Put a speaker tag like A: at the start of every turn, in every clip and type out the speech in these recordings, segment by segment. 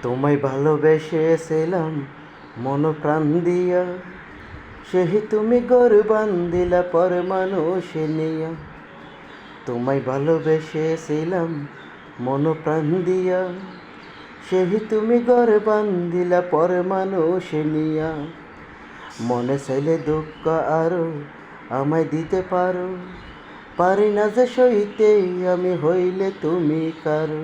A: তোমায় ভালোবেসেছিলাম মন প্রাণ দিয়া, সেই তুমি ঘর বান্ধিলা পর মানুষ নিয়া। তোমায় ভালোবেসেছিলাম মন প্রাণ দিয়া, সেই তুমি ঘর বান্ধিলা পর মানুষ নিয়া। মনে চাইলে দুঃখ আরো আমায় দিতে পারো, পারি না যে সইতে আমি হইলে তুমি কারো।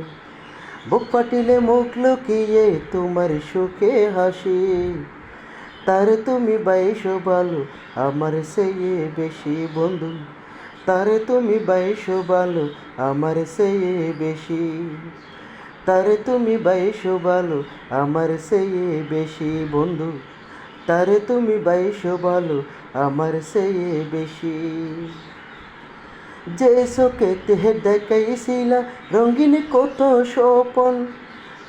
A: বুক পাটিলে মুখ লুকিয়ে তোমার সুখে হাসি, তারে তুমি বাইশো ভালো আমার চেয়ে বেশি বন্ধু। তারে তুমি বাইশো ভালো আমার চেয়ে বেশি। তারে তুমি বাইশো ভালো আমার চেয়ে বেশি বন্ধু। তারে তুমি বাইশো ভালো আমার চেয়ে বেশি। যে চোখেতে দেখাইছিলা রঙিন কত স্বপন,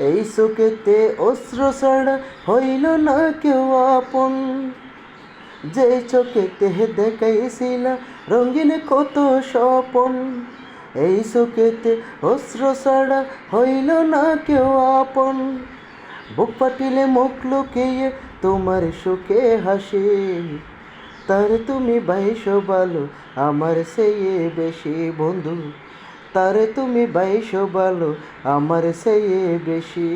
A: এই চোখেতে অস্ত্র ছাড়া হইল না কেউ আপন। যে চোখেতে দেখাইছিলা রঙিন কত স্বপন, এই চোখেতে অস্ত্র ছাড়া হইল না কেউ আপন। বুক পাটিলে মুখ লুকিয়ে তোমার সুখে হাসি, তারে তুমি বাইশো ভালো আমার চেয়ে বেশি বন্ধু। তারে তুমি বাইশো ভালো আমার চেয়ে বেশি।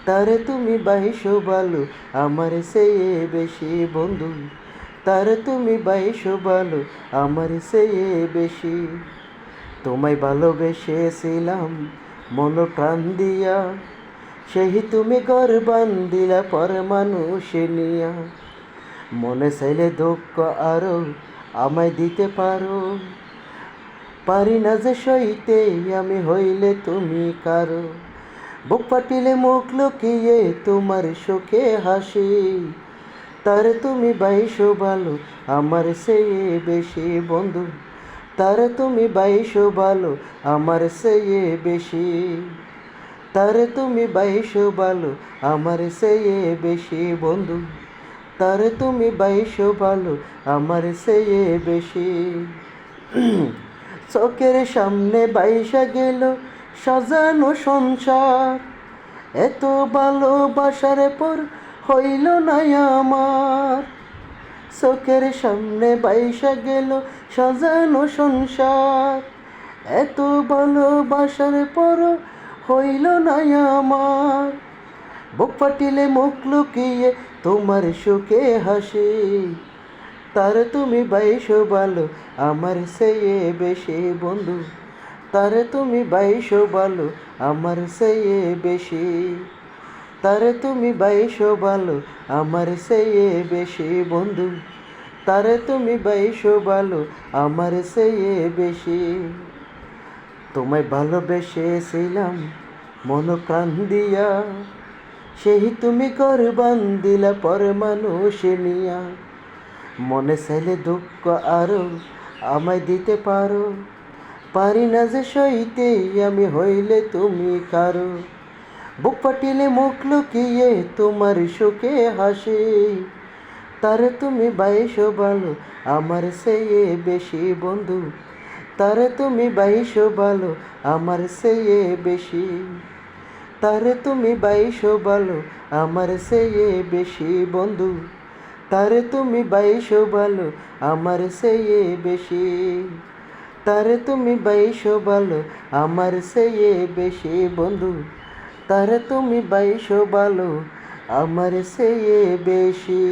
A: তারে তুমি বাইশো ভালো আমার চেয়ে বেশি বন্ধু। তারে তুমি বাইশো ভালো আমার চেয়ে বেশি। তোমায় ভালোবেসেছিলাম মন প্রাণ দিয়া, সেই তুমি ঘর বান্ধিলা পর মানুষ নিয়া। মনে চাইলে দুঃখ আরো আমায় দিতে পারো, পারি না যে সইতে আমি হইলে তুমি কারো। বুক পাটিলে মুখ লুকিয়ে তোমার সুখে হাসি, তারে তুমি বাইশো ভালো আমার চেয়ে বেশি বন্ধু। তারে তুমি বাইশো ভালো আমার চেয়ে বেশি। তারে তুমি বাইশো ভালো আমার চেয়ে বেশি বন্ধু। তারে তুমি বাইশো ভালো আমার চেয়ে বেশি। চোখের সামনে বাইশা গেল সাজানো সংসার, এত ভালোবাসার পর হইল না আমার। চোখের সামনে বাইশা গেল সাজানো সংসার, এত ভালোবাসার পর হইল না আমার। বুক পাটিলে মুখ লুকিয়ে তোমার সুখে হাসি, তারে তুমি বাইশো ভালো আমার চেয়ে বেশি বন্ধু। তারে তুমি বাইশো ভালো আমার চেয়ে বেশি। তারে তুমি বাইশো ভালো আমার চেয়ে বেশি বন্ধু। তারে তুমি বাইশো ভালো আমার চেয়ে বেশি। তোমায় ভালোবেসেছিলাম মন প্রাণ দিয়া, সেই তুমি ঘর বান্ধিলা পর মানুষ নিয়া। মনে চাইলে দুঃখ আরো আমায় দিতে পারো, পারি না যে সইতে আমি হইলে তুমি কারো। বুক পাটিলে মুখ লুকিয়ে তোমার সুখে হাসি, তারে তুমি বাইশো ভালো আমার চেয়ে বেশি বন্ধু। তারে তুমি বাইশো ভালো আমার চেয়ে বেশি। তারে তুমি বাইশো ভালো আমার চেয়ে বেশি বন্ধু। তারে তুমি বাইশো ভালো আমার চেয়ে বেশি। তারে তুমি বাইশো ভালো আমার চেয়ে বেশি বন্ধু। তারে তুমি বাইশো ভালো আমার চেয়ে বেশি।